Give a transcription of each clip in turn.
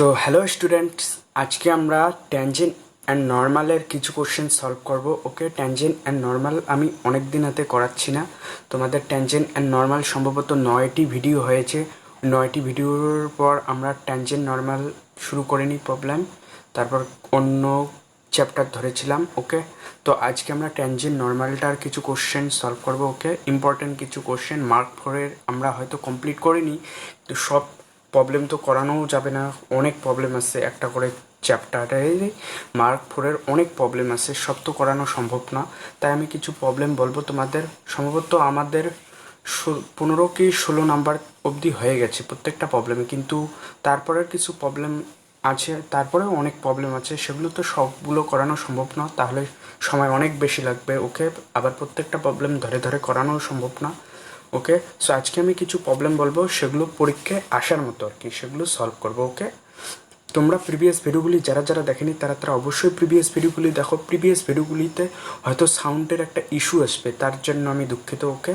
তো hello students, আজকে আমরা ট্যানজেন্ট অ্যান্ড নর্মালের কিছু কোশ্চেন সলভ করব। ওকে, ট্যানজেন্ট অ্যান্ড নর্মাল আমি অনেক দিন হাতে করাচ্ছি না। তোমাদের ট্যানজেন্ট অ্যান্ড নর্মাল সম্ভবত 9টি ভিডিও হয়েছে। 9টি ভিডিওর পর আমরা ট্যানজেন্ট নর্মাল শুরু করে নিই প্রবলেম, তারপর অন্য চ্যাপ্টার ধরেছিলাম। ওকে, তো আজকে আমরা ট্যানজেন্ট নর্মালটার কিছু কোশ্চেন সলভ করব। ওকে, ইম্পর্টেন্ট কিছু কোশ্চেন মার্ক 4-এর আমরা হয়তো কমপ্লিট করিনি, তো সব প্রবলেম তো করানোও যাবে না, অনেক প্রবলেম আছে একটা করে চ্যাপ্টারে। মার্ক 4-এর অনেক প্রবলেম আছে, সব তো করানো সম্ভব না। তাই আমি কিছু প্রবলেম বলবো তোমাদের। সম্ভবত আমাদের 15 কি 16 নাম্বার অবধি হয়ে গেছে প্রত্যেকটা প্রবলেমে, কিন্তু তারপরে কিছু প্রবলেম আছে, তারপরেও অনেক প্রবলেম আছে, সেগুলো তো সবগুলো করানো সম্ভব না, তাহলে সময় অনেক বেশি লাগবে। ওকে, আবার প্রত্যেকটা প্রবলেম ধরে ধরে করানো সম্ভব না। ওকে, সো আজকে আমি কিছু প্রবলেম বলবো, সেগুলো পরীক্ষায় আসার মতো আর কি, সেগুলো সলভ করবো। ওকে, তোমরা প্রিভিয়াস ভিডিওগুলি যারা যারা দেখেনি তারা তারা অবশ্যই প্রিভিয়াস ভিডিওগুলি দেখো। প্রিভিয়াস ভিডিওগুলিতে হয়তো সাউন্ডের একটা ইস্যু আসবে, তার জন্য আমি দুঃখিত। ওকে,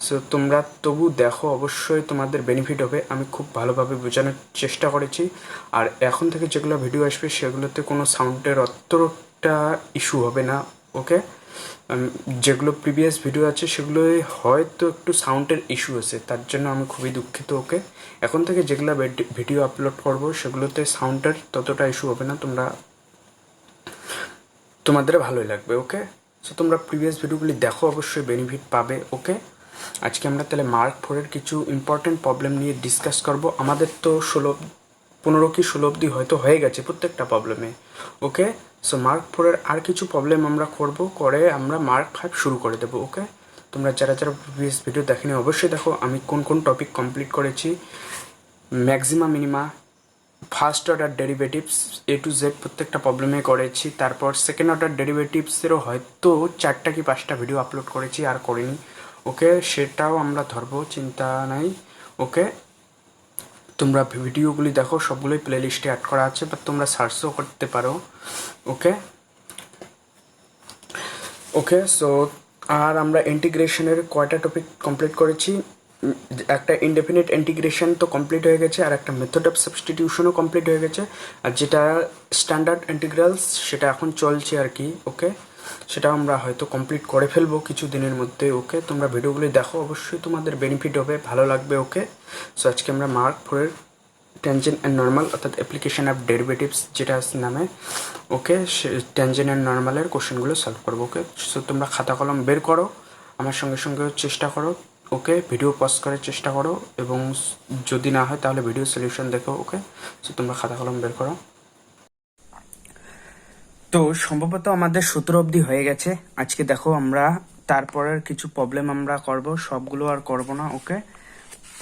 সো তোমরা তবু দেখো, অবশ্যই তোমাদের বেনিফিট হবে। আমি খুব ভালোভাবে বোঝানোর চেষ্টা করেছি, আর এখন থেকে যেগুলো ভিডিও আসবে সেগুলোতে কোনো সাউন্ডের অতটা ইস্যু হবে না। ওকে, যেগুলো প্রিভিয়াস ভিডিও আছে সেগুলোই হয়তো একটু সাউন্ডের ইস্যু আছে, তার জন্য আমি খুবই দুঃখিত। ওকে, এখন থেকে যেগুলো ভিডিও আপলোড করব সেগুলোতে সাউন্ডের ততটা ইস্যু হবে না, তোমাদের ভালোই লাগবে। ওকে, সো তোমরা প্রিভিয়াস ভিডিওগুলি দেখো, অবশ্যই বেনিফিট পাবে। ওকে, আজকে আমরা তাহলে মার্ক 4-এর কিছু ইম্পর্টেন্ট প্রবলেম নিয়ে ডিসকাস করব। আমাদের তো 15 কি 16 অবধি হয়তো হয়ে গেছে প্রত্যেকটা প্রবলেমে। ওকে, সো মার্ক 4-এর আর কিছু প্রবলেম আমরা করে আমরা মার্ক 5 শুরু করে দেবো। ওকে, তোমরা যারা যারা প্রিভিয়াস ভিডিও দেখেনি অবশ্যই দেখো আমি কোন কোন টপিক কমপ্লিট করেছি। Maxima minima, first order derivatives A to Z প্রত্যেকটা প্রবলেমে করেছি। তারপর সেকেন্ড অর্ডার ডেরিভেটিভসেরও হয়তো 4টা কি 5টা ভিডিও আপলোড করেছি, আর করিনি। ওকে, সেটাও আমরা ধরবো, চিন্তা নাই। ওকে, তোমরা ভিডিওগুলি দেখো, সবগুলোই প্লে লিস্টে অ্যাড করা আছে, বা তোমরা সার্চও করতে পারো। ওকে, ওকে, সো আর আমরা ইন্টিগ্রেশনের কয়টা টপিক কমপ্লিট করেছি। একটা ইনডেফিনিট ইন্টিগ্রেশন তো কমপ্লিট হয়ে গেছে, আর একটা মেথড অফ সাবস্টিটিউশনও কমপ্লিট হয়ে গেছে, আর যেটা স্ট্যান্ডার্ড ইন্টিগ্রালস সেটা এখন চলছে আর কি। ওকে, সেটাও আমরা হয়তো কমপ্লিট করে ফেলবো কিছু দিনের মধ্যে। ওকে, তোমরা ভিডিওগুলি দেখো, অবশ্যই তোমাদের বেনিফিট হবে, ভালো লাগবে। ওকে, সো আজকে আমরা মার্ক 4-এর ট্যানজেন্ট অ্যান্ড নর্মাল অর্থাৎ অ্যাপ্লিকেশন অফ ডেরিভেটিভস যেটা নামে, ওকে, ট্যানজেন্ট অ্যান্ড নর্মালের কোশ্চেনগুলো সলভ করবো। ওকে, সো তোমরা খাতা কলম বের করো, আমার সঙ্গে সঙ্গে চেষ্টা করো। ওকে, ভিডিও পজ করার চেষ্টা করো, এবং যদি না হয় তাহলে ভিডিও সলিউশন দেখো। ওকে, সো তোমরা খাতা কলম বের করো। তো সম্ভবত আমাদের 17 অবধি হয়ে গেছে। আজকে দেখো আমরা তারপরের কিছু প্রবলেম আমরা করব, সবগুলো আর করব না। ওকে,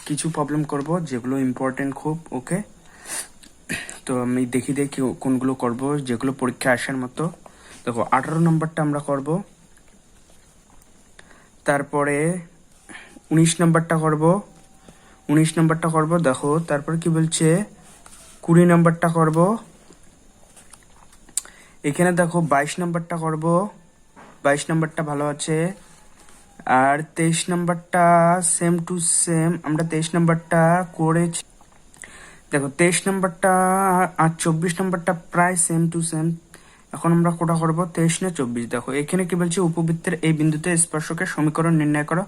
কিছু প্রবলেম করব যেগুলো ইম্পর্টেন্ট খুব। ওকে, তো আমি দেখি কোনগুলো করব যেগুলো পরীক্ষা আসার মতো। দেখো 18 নম্বরটা আমরা করব, তারপরে 19 নম্বরটা করব, 19 নম্বরটা করব। দেখো তারপর কি বলছে, 20 নম্বরটা করব। এখানে দেখো 22 নম্বরটা করব, 22 নম্বরটা ভালো আছে। আর 23 নম্বরটা সেম টু সেম, আমরা 23 নম্বরটা করেছি। দেখো 23 নম্বরটা আর 24 নম্বরটা প্রায় সেম টু সেম। এখন আমরা কোটা করবো 23 না 24। দেখো এখানে কি বলছে, উপবৃত্তের এই বিন্দুতে স্পর্শকের সমীকরণ নির্ণয় করো।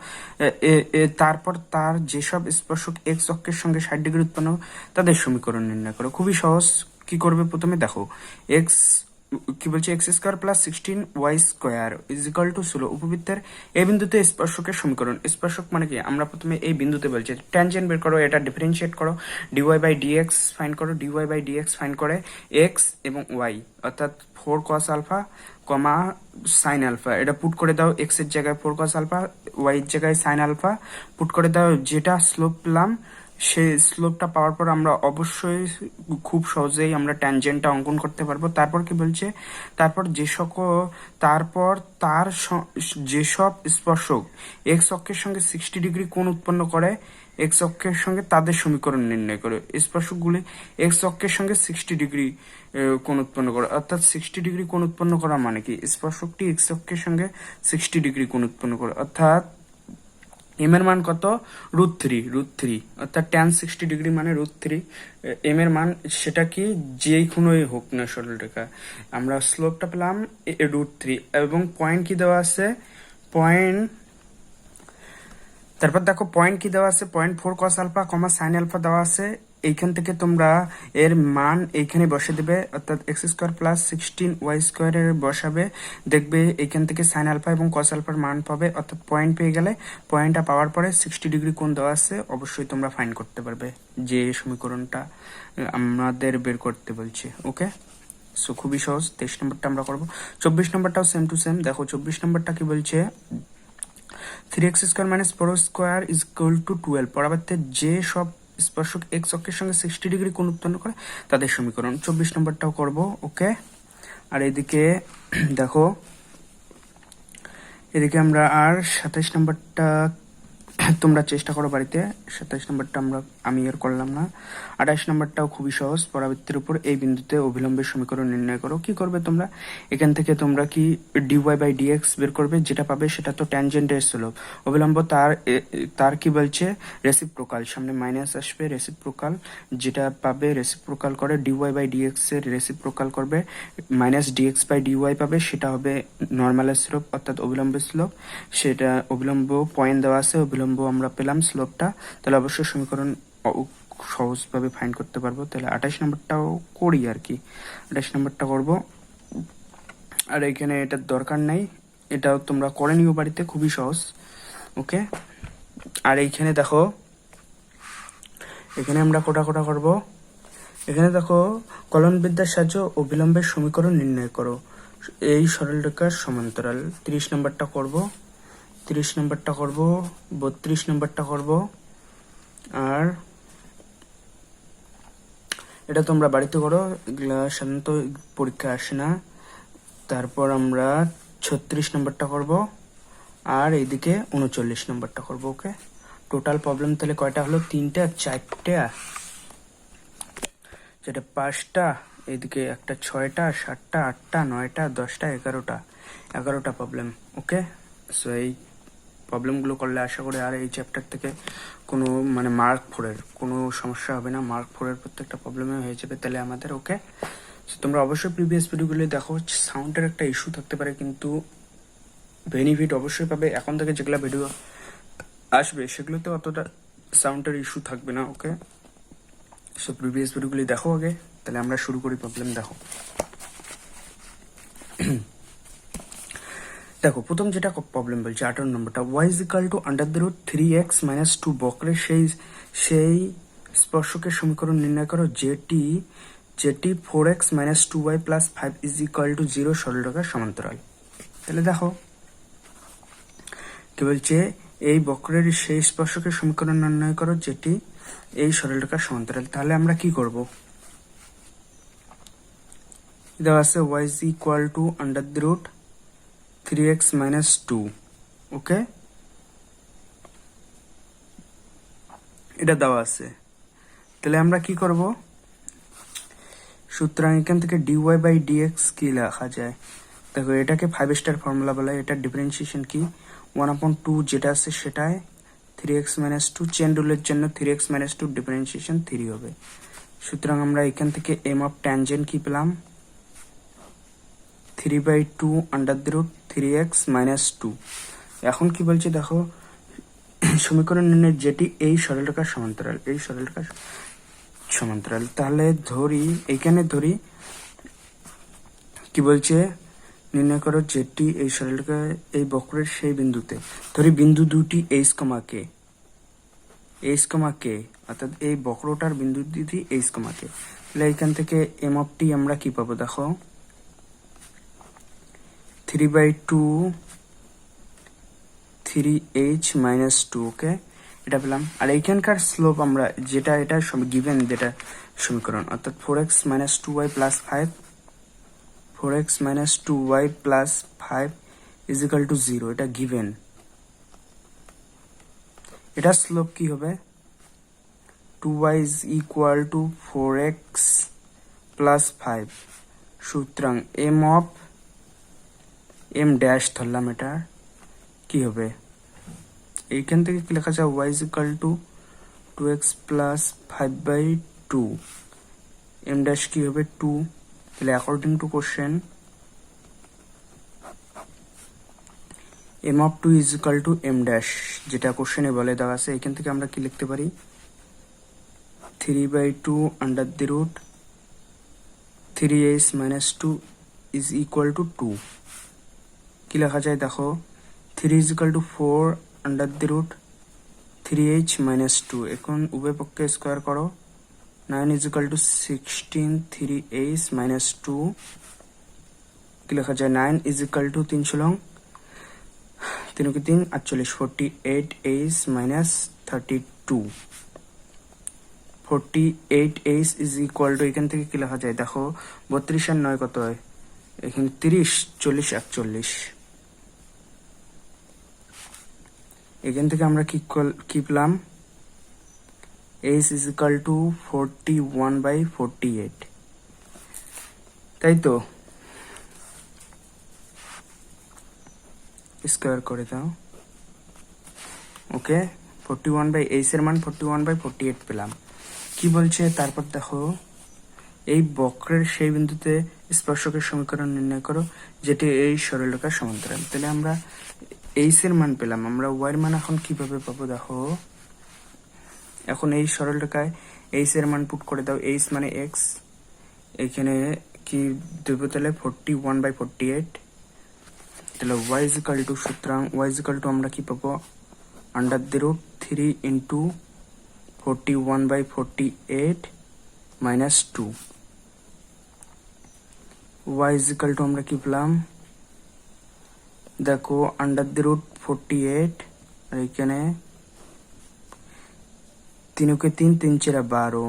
তারপর তার যেসব স্পর্শক এক্স অক্ষের সঙ্গে 60 ডিগ্রি উৎপন্ন তাদের সমীকরণ নির্ণয় করো। খুবই সহজ। কি করবে, প্রথমে দেখো এক্স কি বলছে, x square plus 16 y square is equal to 16। উপবৃত্তের এই বিন্দুতে স্পর্শকের সমীকরণ, স্পর্শক মানে কি, আমরা প্রথমে এই বিন্দুতে বলছি ট্যানজেন্ট বের করো, এটা ডিফারেন্সিয়েট করো, ডিওয়াই বাই ডিএক্স ফাইন্ড করো। ডিওয়াই বাই ডিএক্স ফাইন্ড করে এক্স এবং ওয়াই, অর্থাৎ 4 cos alpha comma sine alpha, এটা পুট করে দাও। এক্স এর জায়গায় 4 cos আলফা, ওয়াই এর জায়গায় সাইন আলফা পুট করে দাও। যেটা স্লোপ পেলাম, সেই স্লোপটা পাওয়ার পর আমরা অবশ্যই খুব সহজেই আমরা ট্যানজেন্টটা অঙ্কন করতে পারবো। তারপর কি বলছে, তারপর তার যেসব স্পর্শক এক্স অক্ষের সঙ্গে 60 ডিগ্রি কোণ উৎপন্ন করে, এক্স অক্ষের সঙ্গে তাদের সমীকরণ নির্ণয় করে। স্পর্শকগুলি এক্স অক্ষের সঙ্গে 60 ডিগ্রি কোণ উৎপন্ন করে, অর্থাৎ 60 ডিগ্রি কোণ উৎপন্ন করা মানে কি, স্পর্শকটি এক্স অক্ষের সঙ্গে 60 ডিগ্রি কোণ উৎপন্ন করে, অর্থাৎ এম এর মান কত, √3 অর্থাৎ tan 60 ডিগ্রি মানে √3। এম এর মান সেটা কি যেই কোনোই হোক না সরলরেখা, আমরা স্লোপটা পেলাম √3 এবং পয়েন্ট কি দেওয়া আছে, পয়েন্ট, তারপর দেখো পয়েন্ট কি দেওয়া আছে, 0.4 cos আলফা, sin আলফা দেওয়া আছে। এইখান থেকে তোমরা এর মান এইখানে বসে দেবে, অর্থাৎ x² + 16y² এর বসাবে, দেখবে এইখান থেকে sin আলফা এবং cos আলফার মান পাবে, অর্থাৎ পয়েন্ট পেয়ে গেলে পয়েন্টটা পাওয়ার পরে 60 ডিগ্রি কোণ দেওয়া আছে, অবশ্যই তোমরা ফাইন্ড করতে পারবে যে সমীকরণটা আমাদের বের করতে বলছে। ওকে, সো খুবই সহজ। 23 নম্বরটা আমরা করবো। 24 নম্বরটাও সেম টু সেম। দেখো 24 নম্বরটা কি বলছে, 3x² - 4y² = 12 পরাবর্তে যে সব স্পর্শক এক্স অক্ষের সঙ্গে 60 ডিগ্রি কোণ উৎপন্ন করে তাদের সমীকরণ। 24 নম্বরটাও করব। ওকে, আর এদিকে দেখো, এদিকে আমরা আর 27 নম্বরটা তোমরা চেষ্টা করো বাড়িতে। 27 নম্বরটা আমি আর করলাম না। 28 নম্বরটাও খুবই সহজ। পরাবৃত্তের উপর এই বিন্দুতে অভিলম্বের সমীকরণ নির্ণয় করো। কি করবে তোমরা, এখান থেকে তোমরা কি dy/dx বের করবে, যেটা পাবে সেটা তো ট্যানজেন্টের স্লোপ। অভিলম্ব তার কি বলছে, রেসিপ্রোকাল, সামনে মাইনাস আসবে, রেসিপ্রোকাল, যেটা পাবে রেসিপ্রোকাল করে dy/dx এর রেসিপ্রোকাল করবে, -dx/dy পাবে, সেটা হবে নর্মালের স্লোপ অর্থাৎ অভিলম্বের স্লোপ। সেটা অভিলম্ব পয়েন্ট দেওয়া আছে, অভিলম্ব আমরা পেলাম স্লোপটা, তাহলে অবশ্যই সমীকরণ সহজভাবে ফাইন্ড করতে পারবো। তাহলে 28 নম্বরটাও করি আর কি, 28 নম্বরটা করব। আর এখানে এটার দরকার নাই, এটাও তোমরা করে নিও বাড়িতে, খুবই সহজ। ওকে, আর এইখানে দেখো, এখানে আমরা কোটা করব। এখানে দেখো, কলনবিদ্যার সাহায্যে অভিলম্বের সমীকরণ নির্ণয় করো এই সরলরেখার সমান্তরাল। 30 নম্বরটা করব, 30 নম্বরটা করব, 32 নম্বরটা করব। আর এটা তোমরা বাড়িতে করো, এগুলা সাধারণত পরীক্ষা আসে না। তারপর আমরা 36 নম্বরটা করব, আর এইদিকে 39 নম্বরটা করব। ওকে, টোটাল প্রবলেম তাহলে কয়টা হলো, 3টা, 4টা, যেটা 5টা, এইদিকে একটা 6টা, 7টা, 8টা, 9টা, 10টা, 11টা প্রবলেম। ওকে, সো এই প্রবলেমগুলো করলে আশা করি আর এই চ্যাপ্টার থেকে কোনো মানে মার্ক 4-এর কোনো সমস্যা হবে না, মার্ক 4-এর প্রত্যেকটা প্রবলেমে হয়ে যাবে তাহলে আমাদের। ওকে, তোমরা অবশ্যই প্রিভিয়াস ভিডিওগুলো দেখো। সাউন্ডের একটা ইস্যু থাকতে পারে, কিন্তু বেনিফিট অবশ্যই পাবে। এখন থেকে যেগুলো ভিডিও আসবে সেগুলোতে অতটা সাউন্ডের ইস্যু থাকবে না। ওকে, সো প্রিভিয়াস ভিডিওগুলি দেখো আগে, তাহলে আমরা শুরু করি প্রবলেম। দেখো দেখো প্রথম যেটা প্রবলেম বলছে 18 নম্বরটা, y = √3x - 2 বক্রের সেই স্পর্শকের সমীকরণ নির্ণয় করো যেটি 4x - 2y + 5 = 0 সরলরেখার সমান্তরাল। তাহলে দেখো কি বলছে, এই বক্রের সেই স্পর্শকের সমীকরণ নির্ণয় করো যেটি এই সরলরেখার সমান্তরাল। তাহলে আমরা কি করব, দেওয়া আছে y = √3x - 2। ওকে, এটা দেওয়া আছে। তাহলে আমরা কি করব, সুতরাং এখান থেকে dy/dx কি লেখা যায়, দেখো এটাকে 5 স্টার ফর্মুলা বলে। এটার ডিফারেন্সিয়েশন কি, 1/2 যেটা আছে সেটাই 3x - 2, চেন রুলের জন্য 3x - 2 ডিফারেন্সিয়েশন 3 হবে। সুতরাং আমরা এখান থেকে m অফ ট্যানজেন্ট কি পেলাম, 3/2 √3x - 2। এখন কি বলছে দেখো, সমীকরণ নির্ণয় যেটি এই সরলরেখার সমান্তরাল, এই সরলরেখার সমান্তরাল। তাহলে ধরি, এইখানে ধরি কি বলছে, নির্ণয় করো যেটি এই সরলরেখা এই বক্রের সেই বিন্দুতে, ধরি বিন্দু দুটি h, k, অর্থাৎ এই বক্রটার বিন্দু দুটি h, k। তাহলে এইখান থেকে m অফ t আমরা কি পাবো, দেখো 3/2 3h - 2। ওকে, এটা পেলাম। আর এইখানকার স্লোপ আমরা যেটা, এটা গিভেন, যেটা সমীকরণ, অর্থাৎ 4x - 2y + 5, 4x - 2y + 5 = 0, এটা গিভেন। এটা স্লোপ কি হবে, 2y = 4x + 5। সুতরাং m ড্যাশ ধরলাম, এটা কি হবে এইখান থেকে কি লেখা যায় y is equal to 2x plus 5/2, M dash কি হবে 2। তাহলে according to question M of 2 is equal to M dash, যেটা কোশ্চেনে বলে দেওয়া আছে। এখান থেকে আমরা কি লিখতে পারি 3/2 under the root 3h minus 2 is equal to 2। কি লেখা যায় দেখো 3 is equal to 4 under the root 3h minus 2। এখন উভয় পক্ষে স্কোয়ার করো 9 is equal to 16 3h minus 2। কি লেখা যায় 9 ইজ ইকাল টু 3 ষোলং 3 কি 3 48 48h minus 32। 48h is equal two এখান থেকে কি লেখা যায় দেখো 32 আর 9 কত হয় এখানে 30 40 41। এখান থেকে আমরা কি পেলাম h ইজ ইকুয়াল টু 41/48, তাই তো স্কোয়ার করে দাও। ওকে 41/h এর মান 41/48 পেলাম। কি বলছে তারপর দেখো এই বক্রের সেই বিন্দুতে স্পর্শকের সমীকরণ নির্ণয় করো যেটি এই সরলরেখার সমান্তরাল। তাহলে আমরা এইচ এর মান পেলাম, আমরা ওয়াই এর মান এখন কিভাবে পাবো দেখো। এখন এই সরলরেখায় এইচ এর মান পুট করে দাও, এইচ মানে এক্স, এখানে কি দেবো তাহলে 41/48। তাহলে ওয়াই ইজ ইকাল টু, সুতরাং ওয়াই ইজ ইকাল টু আমরা কি পাবো under the root 3 into 41/48 minus 2। Y is equal to আমরা কি পেলাম দেখো আন্ডার দি রুট 48, আর এখানে 3 के 3 3 4 12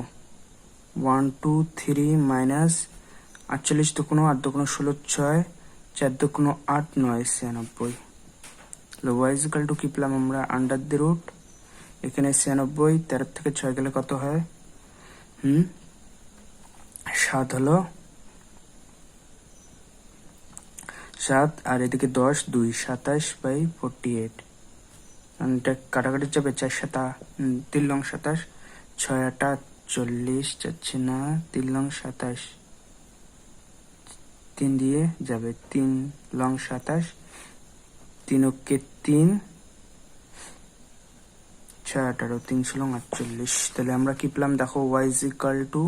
1 2 3 মাইনাস 48 দুগুণ 8 দুগুণ 16 6 4 দুগুণ 8 9 96। ওয়াই ইজ ইকাল টু কি পেলাম আমরা আন্ডার দি রুট এখানে 96, 13 থেকে 6 গেলে কত হয় 7 হলো 7, আর এদিকে 10 2 27/48। এটা কাটাকাটি যাবে 4 7 3 লং 27 6 8 40 যাচ্ছে না 3 লং 27 3 দিয়ে যাবে 3 লং 27 3 ওকে 3 6 18 3 লং 48। তাহলে আমরা কি পেলাম দেখো y ইজ ইকুয়াল টু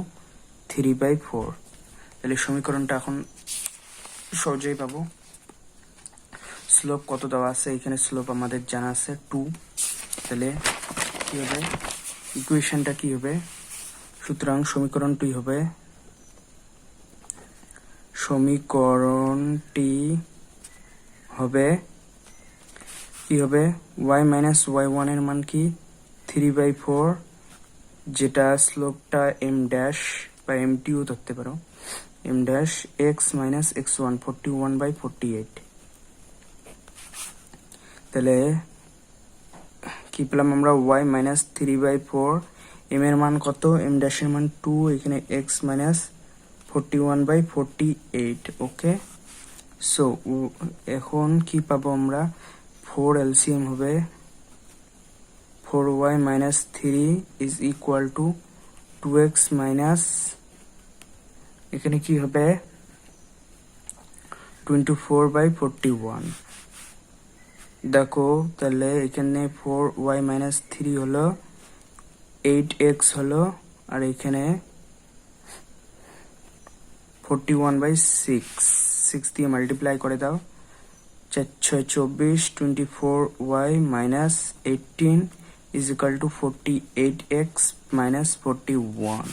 3/4। তাহলে সমীকরণটা এখন সহজেই পাবো। স্লোপ কত দেওয়া আছে এখানে স্লোপ আমাদের জানা আছে 2। তাহলে কি হবে ইকুয়েশনটা কি হবে, সুতরাং সমীকরণটি হবে কি হবে y মাইনাস y1 এর মান কি 3/4, যেটা স্লোপটা m ড্যাশ বা m2 ধরতে পারো, m dash x minus x1 41/48। তাহলে কি পেলাম আমরা y মাইনাস 3/4, m এর মান কত m ড্যাশ এর মান 2, এখানে x মাইনাস 41/48। ওকে সো এখন কি পাবো আমরা 4 এলসিএম হবে 4y minus 3 is equal two 2x minus এখানে কি হবে 24/41। দেখো তাহলে এখানে 4y মাইনাস 3 হলো 8x হলো, আর এখানে 41/6 6 দিয়ে মাল্টিপ্লাই করে দাও 4 6 24 24y minus 18 is equal two 48x minus 41।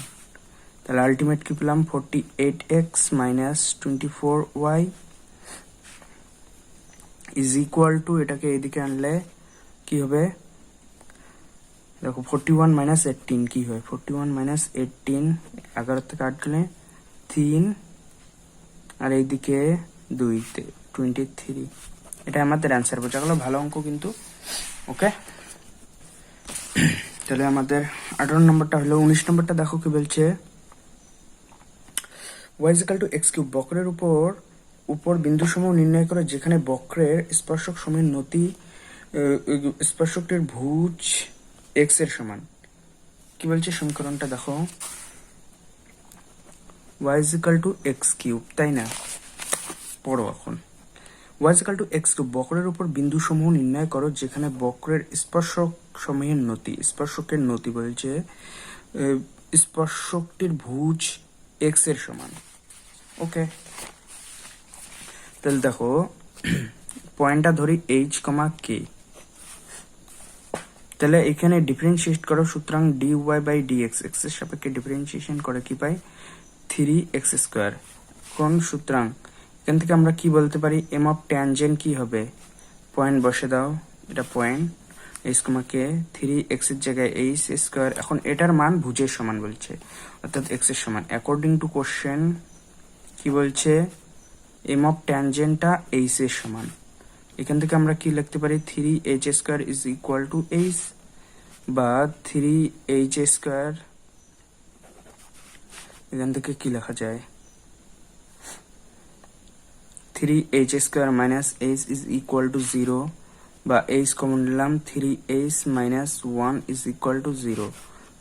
তাহলে আলটিমেট কি পেলাম 48x minus 24y is equal two, এটাকে এদিকে আনলে কি হবে দেখো 41 মাইনাস 18 কি হয় 41 মাইনাস 18 11 থেকে 8 গেলে 3, আর এইদিকে 2 23। এটা আমাদের অ্যান্সার, বোঝা গেল ভালো অঙ্ক কিন্তু। ওকে তাহলে আমাদের 18 নম্বরটা হলো। 19 নম্বরটা দেখো কি বলছে y is equal to x cube, বক্রের উপর বিন্দু সমূহ নির্ণয় করে যেখানে বক্রের স্পর্শক সময়ের নতি স্পর্শকটির ভুজ এক্স এর সমান। কি বলছে সমীকরণটা দেখো, y is equal to x cube, তাই না? পড়ো এখন। y is equal to x cube, বক্রের উপর বিন্দু সমূহ নির্ণয় করো যেখানে বক্রের স্পর্শক সমূহের নতি, স্পর্শকের নতি বলছে স্পর্শকটির ভুজ এক্স এর সমান। ওকে, তাহলে দেখো পয়েন্টটা ধরি এইচ কমা কে, তাহলে এখানে ডিফারেন্সিয়েট করো, সুতরাং d y by d x, x এর সাপেক্ষে ডিফারেন্সিয়েশন করে কি পাই, 3x²। কোন সুতরাং এখান থেকে আমরা কি বলতে পারি, এম অফ ট্যানজেন্ট কি হবে, পয়েন্ট বসে দাও, এটা পয়েন্ট এইচ কমা কে, 3x এর জায়গায় h²। এখন এটার মান ভুজের সমান বলছে, অর্থাৎ x এর সমান। অ্যাকর্ডিং টু কোশ্চেন কি বলছে, এম অফ ট্যানজেন্টটা h এর সমান। এখান থেকে আমরা কি লিখতে পারি, 3h² is equal two h, বা 3h², এখান থেকে কি লেখা যায়, 3h² minus h is equal to 0, বা h কমন নিলাম, 3h minus 1 is equal to 0।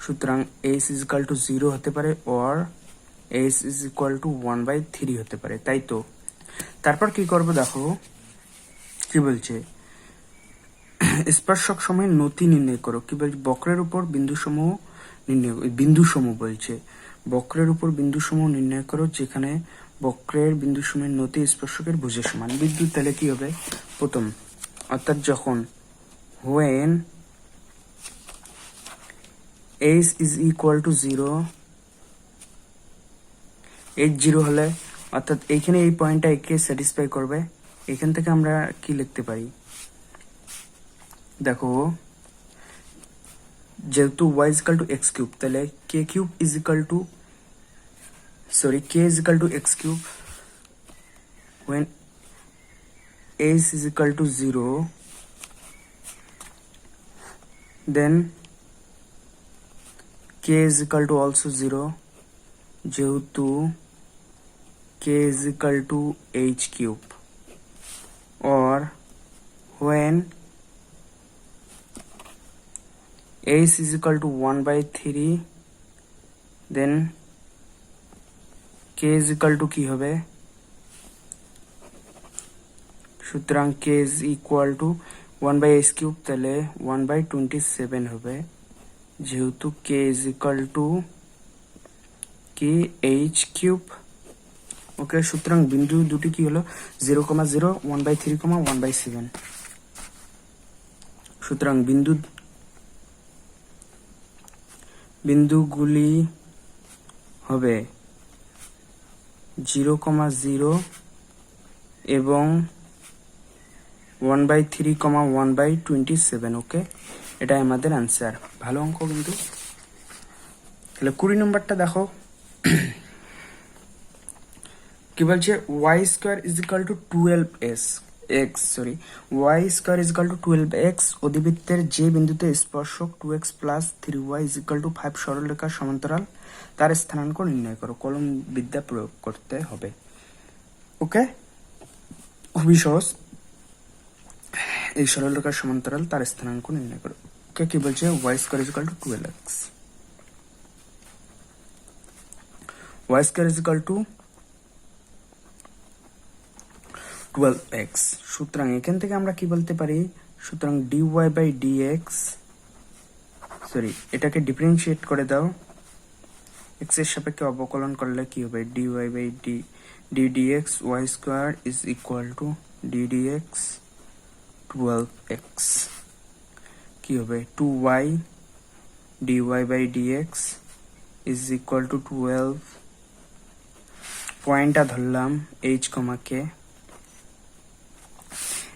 সুতরাং h ইজ ইকুয়াল টু 0 হতে পারে, or h is equal two 1/3 হতে পারে, তাই তো? তারপর কি করবো দেখো, কি বলছে, স্পর্শক সময়ের নতি নির্ণয় করো। কি বলছে, বক্রের উপর বিন্দুসমূহ নির্ণয়, বিন্দুসমূহ বলছে, বক্রের উপর বিন্দুসমূহ নির্ণয় করো যেখানে বক্রের বিন্দুসমূহের নতি স্পর্শকের ভুজের সমান। বিদ্যুৎ তাহলে কি হবে, প্রথম, অর্থাৎ যখন when h is equal to 0, h 0 হলে, অর্থাৎ এইখানে এই পয়েন্টটা একে স্যাটিসফাই করবে। এখান থেকে আমরা কি লিখতে পারি, দেখো যেহেতু y is equal to x cube, তাহলে k cube is equal two, sorry, k is equal to x cube when h is equal to 0, then k is equal to also 0, যেহেতু k is equal to h cube, or when h is equal to 1/3, then k is equal to কি হবে, সুতরাং k is equal to 1/h cube, তাহলে 1/27 হবে, যেহেতু k is equal to কি h cube. ওকে, সুতরাং বিন্দু দুটি কি হলো, 0,0, 1/3, 1/7। সুতরাং বিন্দুগুলি হবে 0,0 এবং 1/3, 1/27। ওকে, এটাই আমাদের অ্যান্সার। ভালো অঙ্ক কিন্তু। তাহলে 20 নম্বরটা দেখো, কি বলছে, y² is equal two 12x, y² is equal two 12x, অধিবৃত্তের যে বিন্দুতে স্পর্শক 2x plus 3y is equal two 5 সরলরেখার সমান্তরাল, তার স্থানাঙ্ক নির্ণয় করো। কলম বিদ্যা প্রয়োগ করতে হবে। ওকে, খুবই সহজ। এই সরলরেখার সমান্তরাল, তার স্থানাঙ্ক নির্ণয় করো। ওকে, কি বলছে, y² is equal two 12x, y² is equal two 12x। সুতরাং এখান থেকে আমরা কি বলতে পারি, সুতরাং dy বাই dx, সরি, এটাকে ডিফারেন্সিয়েট করে দাও, x এর সাপেক্ষে অবকলন করলে কি হবে, dy by ddx, y² is equal to ddx 12x, কি হবে, 2y dy by dx is equal to 12, পয়েন্টটা ধরলাম h, কে।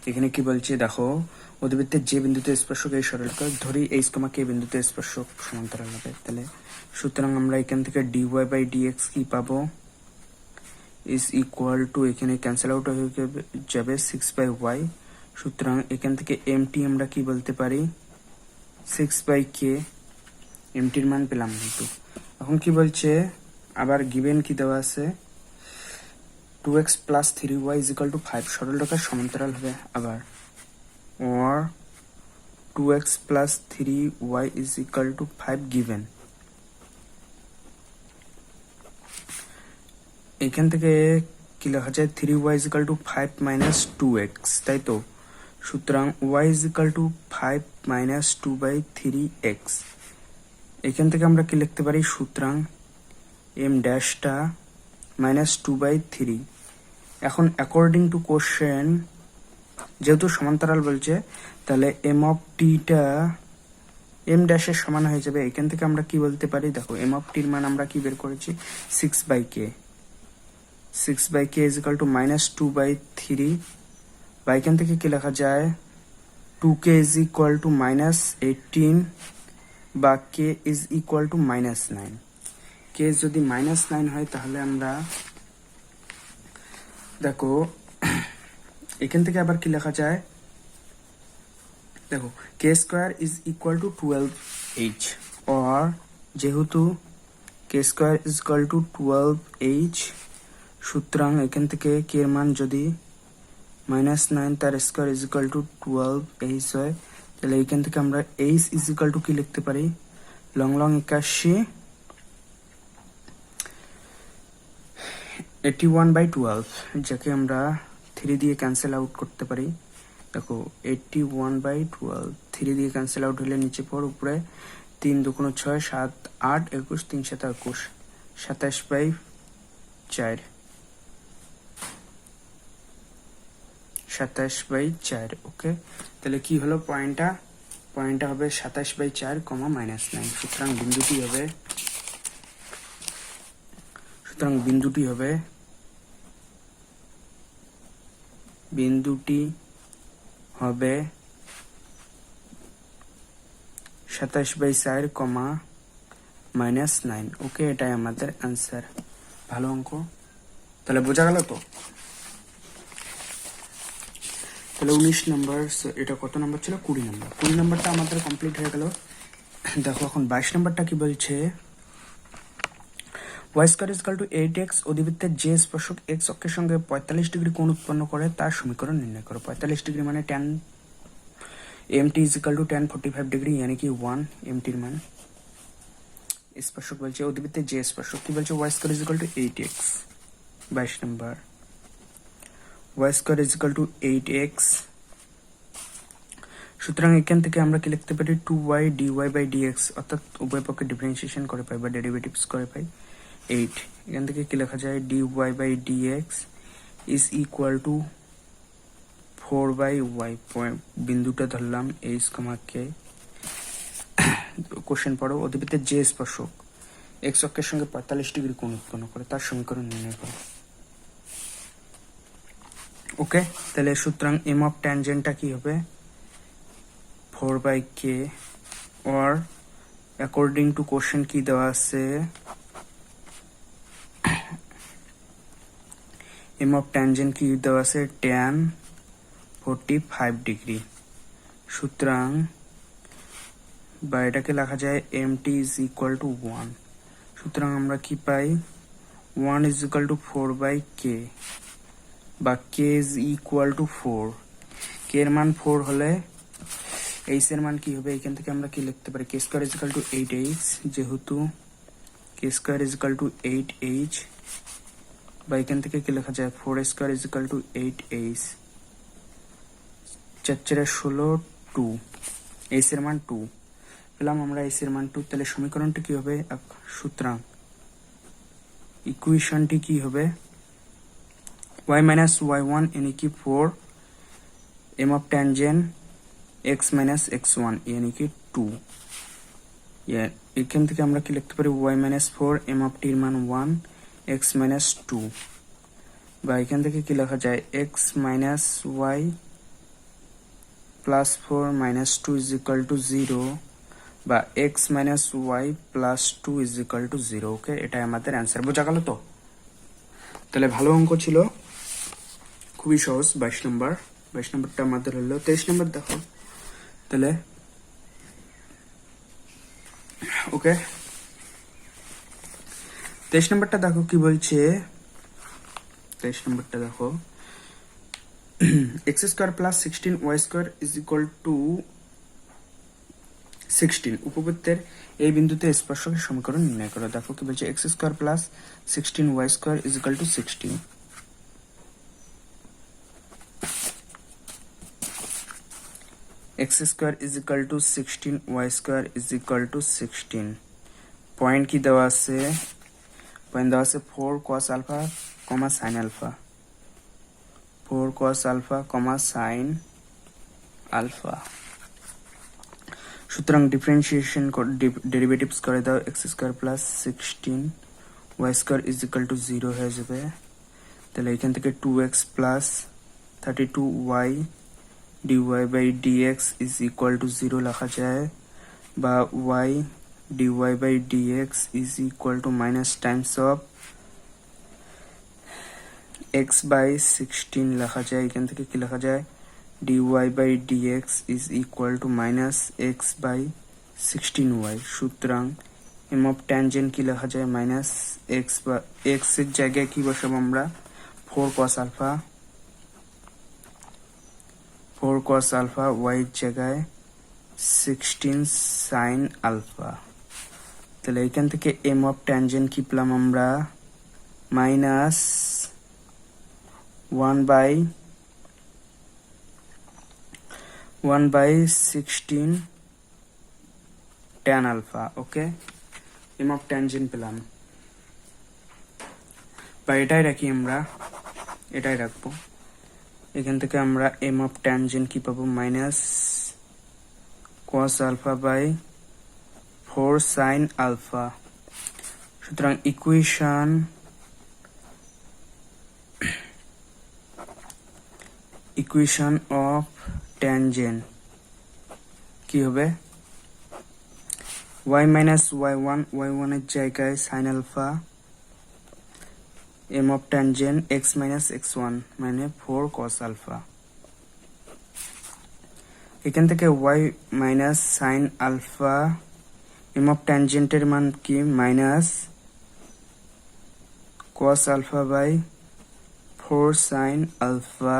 এখানে কি বলছে দেখো, অধিবৃত্তের যে বিন্দুতে স্পর্শক, এই সরলরেখা ধরি h, কে বিন্দুতে স্পর্শক সমান্তরাল হবে। তাহলে সুতরাং আমরা এখান থেকে dy বাই dx কি পাবো, ইজ ইকুয়াল টু, এখানে ক্যান্সেল আউট হয়ে যাবে 6/y। সুতরাং এখান থেকে mt আমরা কি বলতে পারি, 6/k, mtর মান পেলাম কিন্তু। এখন কি বলছে, আবার গিভেন কি দেওয়া আছে, 2x plus 3y is equal two 5 সরলরেখার সমান্তরাল হবে আবার, or 2x plus 3y is equal to 5 given. এখান থেকে কি লেখা যায় 3y is equal to 5 minus 2x, তাই তো? সুতরাং y is equal to 5 minus 2 by 3x. এখান থেকে আমরা কি লিখতে পারি? সুতরাং m ড্যাশটা minus 2 by 3. এখন অ্যাকর্ডিং টু কোশ্চেন যেহেতু সমান্তরাল বলছে, তাহলে এম অফ টিটা এম ড্যাশের সমান হয়ে যাবে। এখান থেকে আমরা কি বলতে পারি? দেখো, এম অফ টির মান আমরা কি বের করেছি? 6/k। 6/k is equal two minus 2/3। বা এখান থেকে কি লেখা যায়? 2k is equal to minus 18 বা k is equal to minus 9। k যদি মাইনাস 9 হয় তাহলে আমরা দেখো এখান থেকে আবার কি লেখা যায়? দেখো, k square is equal two 12h, or যেহেতু k square is equal two 12h, সুতরাং এখান থেকে k এর মান যদি মাইনাস 9 তার square is equal two 12h হয়, তাহলে এখান থেকে আমরা h ইজ ইকুয়াল টু কি লিখতে পারি? লং লং 81 81/12, যাকে আমরা 3 দিয়ে ক্যান্সেল আউট করতে পারি। দেখো, 81/12 3 দিয়ে ক্যান্সেল আউট হলে নিচে পর, উপরে 3 2 6 7 8 21 3 7 21 27/4 27/4। ওকে, তাহলে কি হলো পয়েন্টটা হবে 27/4, -9। সুতরাং বিন্দুটি হবে 27/4, -9। ওকে, এটাই আমাদের অ্যান্সার। ভালো অঙ্ক। তাহলে বোঝা গেল তো? তাহলে 19 নম্বর, এটা কত নম্বর ছিল? 20 নম্বর। 20 নম্বরটা আমাদের কমপ্লিট হয়ে গেল। দেখো, এখন 22 নম্বরটা কি বলছে? y square is equal two 8x অধিবৃত্তের যে স্পর্শক x অক্ষের সঙ্গে 45 ডিগ্রি কোণ উৎপন্ন করে তার সমীকরণ নির্ণয় করো। 45 ডিগ্রি মানে tan mt is equal two tan 45 degree, यानी कि 1 mt এর মান। স্পর্শক বলছে অধিবৃত্তের যে স্পর্শক, কি বলছে? y square is equal two 8x। 22 number, y square is equal two 8x। সুতরাং এখান থেকে আমরা কি লিখতে পারি? 2y dy/dx, অর্থাৎ উভয় পক্ষে ডিফারেন্সিয়েশন করে পাই বা ডেরিভেটিভস করে পাই 8। এখান থেকে কি লেখা যায়? dy/dx is equal two 4/y। বিন্দুটা ধরলাম h, k। কোশ্চেন পড়ো, অধিবৃত্তের যে স্পর্শক x অক্ষের সঙ্গে 45 ডিগ্রি কোণ উৎপন্ন করে তার সমীকরণ নির্ণয় করো। ওকে, তাহলে সুতরাং এম অফ ট্যানজেন্টটা কি হবে? 4/k, or according to question কি দেওয়া আছে? এম অফ ট্যানজেন্ট কি দেওয়া আছে? tan 45 degree. সুতরাং বা এটাকে লেখা যায় mt ইজ ইকুয়াল টু 1। সুতরাং আমরা কি পাই? 1 ইজ ইকুয়াল টু 4/k, বা k is equal to 4। k এর মান 4 হলে h এর মান কি হবে? এখান থেকে আমরা কি লিখতে পারি? k square is equal two 8h, যেহেতু k square is equal two 8h, বা এখান থেকে কি লেখা যায়? 4 square is equal two 8h। 4 4 16 2, h এর মান 2 পেলাম আমরা। h এর মান 2, তাহলে সমীকরণটি কি হবে? সুতরাং ইকুয়েশনটি কি হবে? y minus y1 यानी कि 4 m of tangent x minus x1 यानी कि 2। এখান থেকে আমরা কি লিখতে পারি? y minus 4 m of t এর মান 1 x minus 2, বা এখান থেকে কি লেখা যায়? x minus y plus 4 minus 2 is equal to 0, বা x minus y plus 2 is equal to 0। ওকে, এটাই আমাদের অ্যান্সার। বোঝা গেল তো? তাহলে ভালো অঙ্ক ছিল, খুবই সহজ। 22 নম্বর, 22 নম্বরটা আমাদের হলো। 23 নম্বর দেখো, তাহলে ওকে 23 নম্বরটা দেখো কি বলছে। 23 নম্বরটা দেখো, x square plus 16y square is equal to 16 উপবৃত্তের এই বিন্দুতে স্পর্শকের সমীকরণ নির্ণয় করো। দেখো কি বলছে, x square plus 16y square is equal to 16। x square is equal to 16, y square is equal to 16। Point কি দেওয়া আছে? পয়েন্ট দেওয়া আছে 4 cos alpha comma sin alpha, 4 cos alpha comma sin alpha. সুতরাং ডিফারেন্সিয়েশন ডেরিভেটিভস করে দাও, x square plus 16 y square is equal to 0 হয়ে যাবে। তাহলে এখান থেকে 2x plus 32y dy by dx is equal to 0 লেখা যায়, বা y dy by dx is equal to minus times of x by 16 লেখা যায়। এখান থেকে কি লেখা যায়, dy by dx is equal to minus x by 16y। সুতরাং এম অফ ট্যানজেন্ট কি লেখা যায়, মাইনাস x বা x এর জায়গায় কি বসাবো আমরা, 4 cos alpha, 4 cos alpha, y এর জায়গায় 16 sin আলফা। তাহলে এখান থেকে এম অফ ট্যানজেন্ট কি পেলাম আমরা, minus 1 by 16 tan alpha. Okay, M of tangent পেলাম, বা এটাই রাখি আমরা, এটাই রাখবো। এখান থেকে আমরা এম অফ ট্যানজেন্ট কি পাবো, minus cos alpha by 4 sin alpha. সুতরাং ইকুয়েশন অফ ট্যানজেন্ট কি হবে, y মাইনাস y1, y1 এর জায়গায় sin alpha, M of tangent x minus x1 মানে 4 cos আলফা। এখান থেকে y minus sin alpha, M of ট্যানজেন্টের মান কি, minus cos alpha by 4 sin alpha,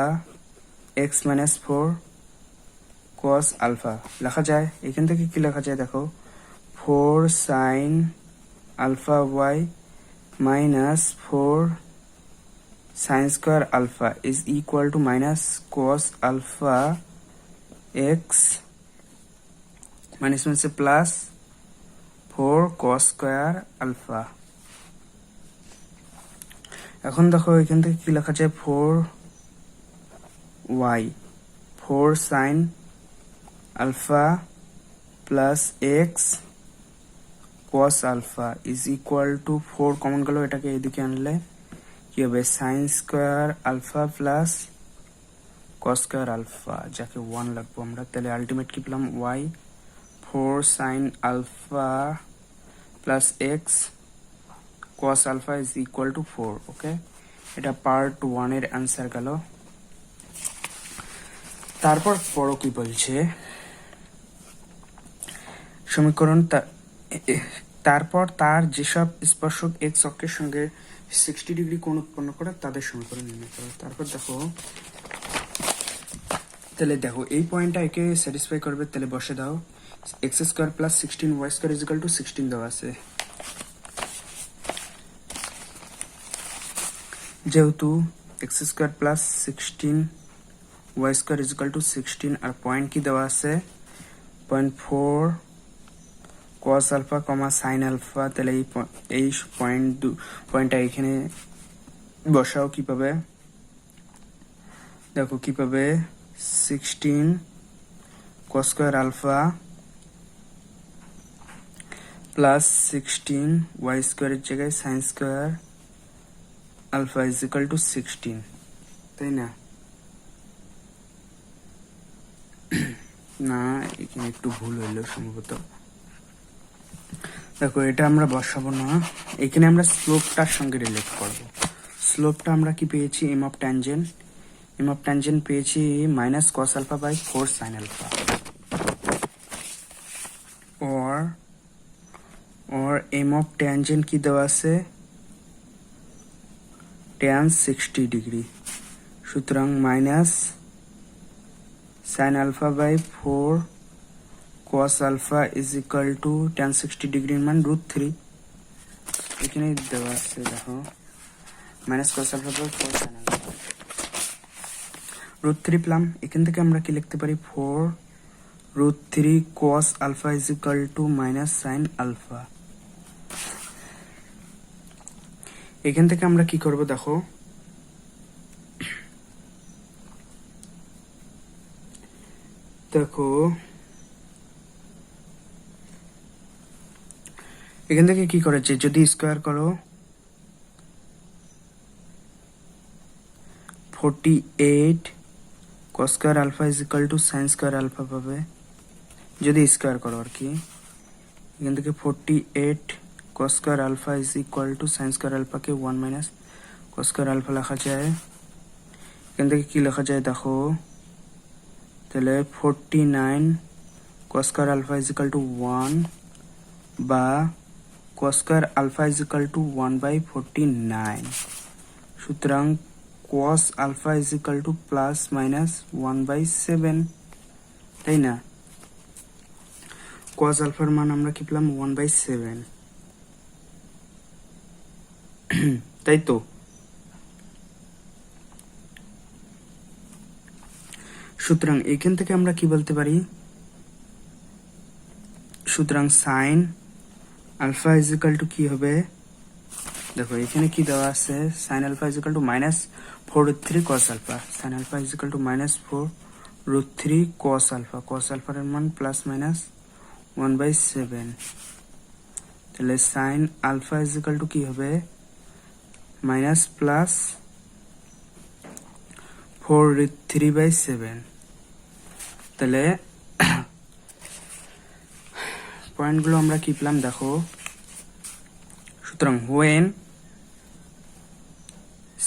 x minus 4 cos alpha লেখা যায়। এখান থেকে কি লেখা যায় দেখো, 4 sin alpha y minus 4 sin square alpha is equal to minus cos alpha x minus minus plus 4 cos square alpha. এখন দেখো এখান থেকে কি লেখা যায়, 4 sin alpha plus x cos alpha is equal to 4 common গেল, এটাকে এদিকে আনলে কি হবে, sin square alpha plus cos square alpha, যাকে 1 লাগবো আমরা। তাহলে আলটিমেট কি পেলাম, y 4 sin alpha plus x cos alpha is equal to 4। Okay, এটা পার্ট 1 এর অ্যান্সার গেল। তারপর পড়ো কি বলছে, সমীকরণ তারপর তার যেসব স্পর্শক x অক্ষের সঙ্গে 60 ডিগ্রি কোণ উৎপন্ন করে তাদের সমীকরণ নির্ণয় করো। তারপর দেখো, তাহলে দেখো এই পয়েন্টটা একে স্যাটিসফাই করবে, তাহলে বসে দাও, x square plus 16 y square is equal to 16 দেওয়া আছে। যেহেতু x square plus 16 y square is equal to 16 আর পয়েন্ট কি দেওয়া আছে, point 4 cos alpha comma sin alpha, তাহলে এই পয়েন্টটা এখানে বসাও, কি পাবে দেখো, কি পাবে 16 cos square alpha plus 16 y স্কয়ারের জায়গায় sin square alpha is equal to 16, তাই না? না, এখানে একটু ভুল হইলো সম্ভবত। দেখো এটা আমরা বসাবো না, এখানে আমরা স্লোপটার সঙ্গে রিলেট করব। স্লোপটা আমরা কি পেয়েছি, এম অফ ট্যানজেন্ট পেয়েছি minus cos alpha by 4 sin alpha, or M of tangent কি দেওয়া আছে, tan 60 ডিগ্রি। সুতরাং minus sin alpha by 4 cos alpha is equal to tan 60 ডিগ্রির মান √3 এখানে দেওয়া আছে দেখো minus cos alpha by 4 sin alpha √3 plus এখান থেকে আমরা কি লিখতে পারি 4 √3 cos alpha is equal to minus sin alpha এখান থেকে আমরা কি করব দেখো এখান থেকে কি করেছে যদি স্কয়ার করো 48 cos square alpha is equal to sin square alpha পাবে যদি স্কয়ার করো আর কি এখান থেকে 48 cos square alpha is equal to sin square alpha K 1 minus cos square alpha লেখা যায় এখান থেকে কি লেখা যায় দেখো তাহলে 49 cos square alpha is equal to 1 বা cos square alpha is equal to 1 by 49 সুতরাং cos alpha is equal to plus minus 1 by 7 তাই না cos alpha এর মান আমরা কি পেলাম 1 by 7 তাই তো সুতরাং এখান থেকে আমরা কি বলতে পারি সুতরাং sin alpha is equal to কি হবে দেখো এখানে কি দেওয়া আছে sin alpha is equal to minus 4√3 cos alpha sin alpha is equal to minus 4√3 cos alpha এর মান plus minus 1 by 7 তাহলে sin alpha is equal to কি হবে minus plus 4√3 by 7 তাহলে পয়েন্টগুলো আমরা কি পেলাম দেখো সুতরাং when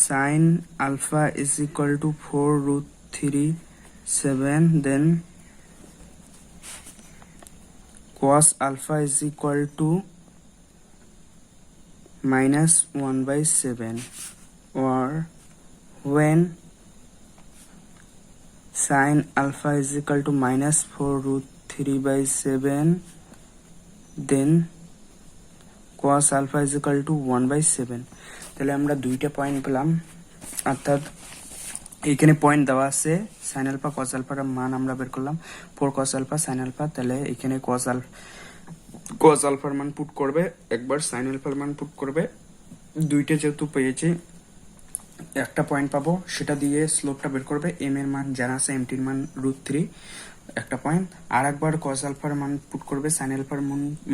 sin alpha is equal to 4√3 7 then cos alpha is equal to minus 1 by 7 or when sin alpha is equal to minus 4√3 by 7 then cos alpha is equal to 1 by 7 তাহলে আমরা দুইটা পয়েন্ট পেলাম অর্থাৎ এখানে point দেওয়া আছে sin alpha cos alpha এর মান আমরা বের করলাম 4 cos alpha sin alpha তাহলে এখানে cos alpha এর মান পুট করবে একবার sin alpha এর মান পুট করবে দুইটা যেহেতু পেয়েছি একটা পয়েন্ট পাবো সেটা দিয়ে স্লোপটা বের করবে m এর মান জানা আছে mt এর মান √3 একটা পয়েন্ট আর একবার cos alpha এর মান পুট করবে sin alpha এর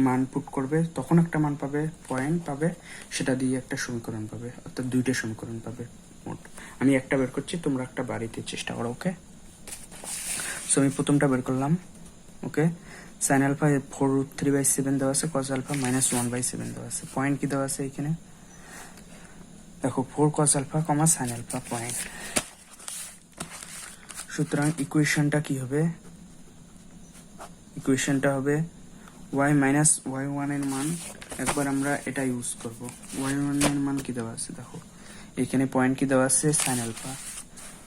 মান পুট করবে তখন একটা মান পাবে পয়েন্ট পাবে সেটা দিয়ে একটা সমীকরণ পাবে অর্থাৎ দুইটা সমীকরণ পাবে মোট আমি একটা বের করছি তোমরা একটা বাড়িতে চেষ্টা করো ওকে সো আমি প্রথমটা বের করলাম ওকে sin alpha 4√3 by 7 দেওয়া আছে cos alpha minus 1 by 7 দেওয়া আছে পয়েন্ট কি দেওয়া আছে এখানে দেখো 4 cos alpha, sin alpha point সুতরাং ইকুয়েশনটা কি হবে ইকুয়েশনটা হবে y minus y1 এর মান একবার আমরা এটা ইউজ করব y1 এর মান কি দেওয়া আছে দেখো এখানে পয়েন্ট কি দেওয়া আছে sin alpha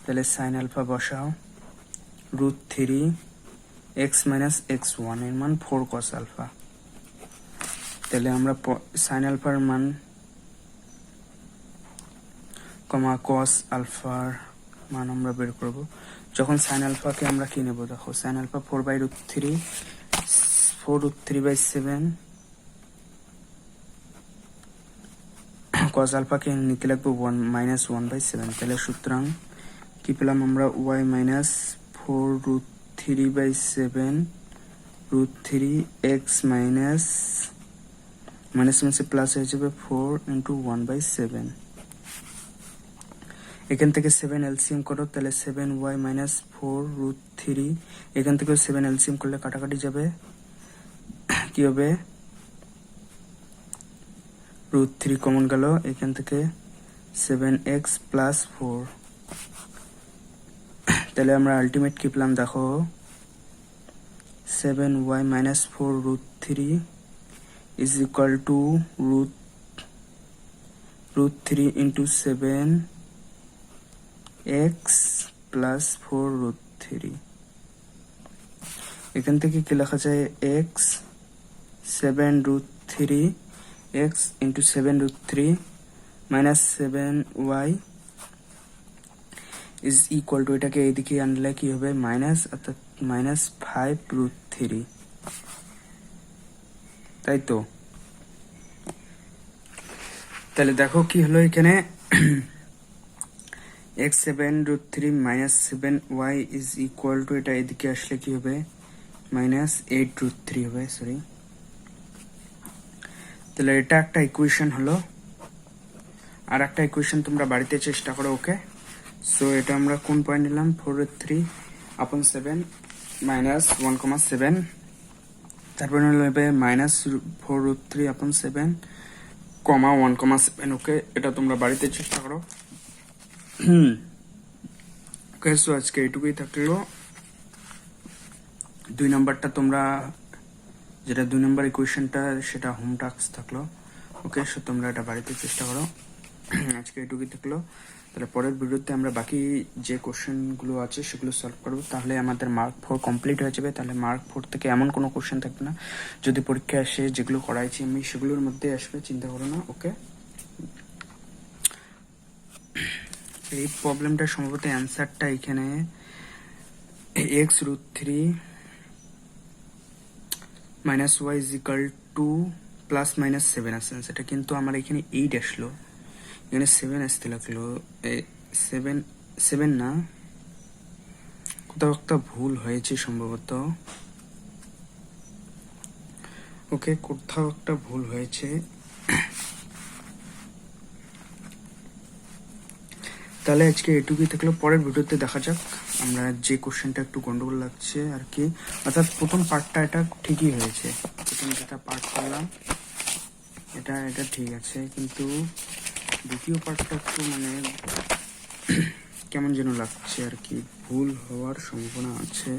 তাহলে sin alpha বসাও √3 x minus x1 এর মান 4 cos alpha তাহলে আমরা sin alpha এর মান cos alpha মান আমরা বের করব যখন sin alpha কে আমরা কি নেব দেখো sin alpha 4/√3 by 7 cos alpha কে নিতে লাগবে 1 by 7 তাহলে সুতরাং কি পেলাম আমরা y minus 4√3 by 7 √3 x minus plus হয়ে যাবে 4 into 1 by 7 এখান থেকে 7 এলসিএম করো তাহলে 7y minus 4√3 এখান থেকে 7 এলসিএম করলে কাটাকাটি যাবে কি হবে √3 কমন গেল এখান থেকে 7x plus 4 তাহলে আমরা আলটিমেট কি পেলাম দেখো 7y minus 4√3 is equal to √3 into 7x plus 4√3 এখান থেকে কি লেখা যায় x 7√3 x into 7√3 minus 7y is equal two, এটাকে এইদিকে আনলে কি হবে মাইনাস, অর্থাৎ মাইনাস 5√3, তাই তো। তাহলে দেখো কি হলো এখানে, x 7√3 minus 7y is equal two, এটা এদিকে আসলে কি হবে মাইনাস 8√3 হবে, সরি। তাহলে এটা একটা ইকুয়েশন হলো। আর একটা ইকুয়েশন তোমরা বাড়িতে চেষ্টা করো, ওকে। সো এটা আমরা কোন পয়েন্ট নিলাম, 4/3/7 মাইনাস 1,7, তারপরে নেবে মাইনাস 4/3/7 কমা 1,7, ওকে। এটা তোমরা বাড়িতে চেষ্টা করো। ওকে, সো আজকে এইটুকুই থাকলো। 2 নাম্বারটা তোমরা, যেটা 2 নাম্বার ইকুয়েশনটা, সেটা হোম টাস্ক থাকলো, ওকে। সো তোমরা এটা বাড়িতে চেষ্টা করো। আজকে এইটুকুই থাকলো। তাহলে পরের ভিডিওতে আমরা বাকি যে কোশ্চেনগুলো আছে সেগুলো সলভ করবো, তাহলে আমাদের মার্ক 4 কমপ্লিট হয়ে যাবে। তাহলে মার্ক 4 থেকে এমন কোনো কোশ্চেন থাকবে না, যদি পরীক্ষায় আসে যেগুলো করাইছি আমি সেগুলোর মধ্যে আসবে, চিন্তা করো না, ওকে। এই প্রবলেমটা সম্ভবত অ্যান্সারটা এখানে x√3 minus y is equal to plus minus 7 আসছে, সেটা কিন্তু আমার এখানে 8 আসলো, এখানে 7 আসতে লাগলো। 7 না, কোথাও একটা ভুল হয়েছে সম্ভবত, ওকে, কোথাও একটা ভুল হয়েছে। তাহলে আজকে এটুকুই থাকলো, পরের ভিডিওতে দেখা যাক। আমরা যে কোশ্চেনটা একটু গন্ডগোল লাগছে আর কি, অর্থাৎ প্রথম পার্টটা এটা ঠিকই হয়েছে, প্রথম যেটা পার্ট করলাম এটা ঠিক আছে, কিন্তু দ্বিতীয় পার্টটা একটু মানে কেমন যেন লাগছে আর কি, ভুল হওয়ার সম্ভাবনা আছে।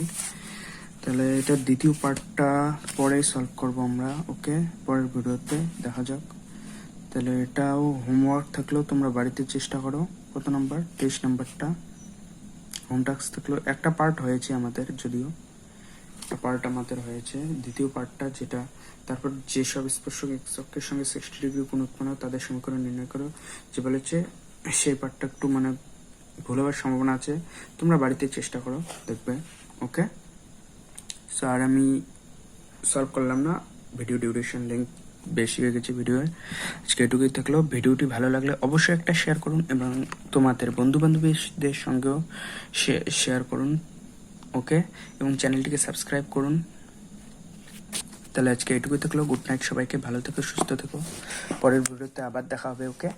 তাহলে এটা দ্বিতীয় পার্টটা পরে সলভ করব আমরা, ওকে, পরের ভিডিওতে দেখা যাক। তাহলে এটাও হোমওয়ার্ক থাকলেও তোমরা বাড়িতে চেষ্টা করো। কত নাম্বার, 23 নাম্বারটা হোম টাস্ক থাকলো। একটা পার্ট হয়েছে আমাদের, যদিও একটা পার্ট আমাদের হয়েছে, দ্বিতীয় পার্টটা যেটা, তারপর যেসব স্পর্শক এক্সকের সঙ্গে 60 ডিগ্রি কোণ উৎপন্ন তাদের সমীকরণ নির্ণয় করো, যে বলেছে সেই পার্টটা একটু মানে ভুল হওয়ার সম্ভাবনা আছে, তোমরা বাড়িতে চেষ্টা করো, দেখবে, ওকে। সো আর আমি সলভ করলাম না, ভিডিও ডিউরেশন লেন্থ বেশি হয়ে গেছে ভিডিওর। আজকে এটুকুই থাকলো। ভিডিওটি ভালো লাগলে অবশ্যই একটা শেয়ার করুন এবং তোমাদের বন্ধু বান্ধবীদের সঙ্গেও শেয়ার করুন, ওকে, এবং চ্যানেলটিকে সাবস্ক্রাইব করুন। তাহলে আজকে এটুকুই থাকলো। গুড নাইট সবাইকে, ভালো থেকো, সুস্থ থেকো। পরের ভিডিওতে আবার দেখা হবে, ওকে।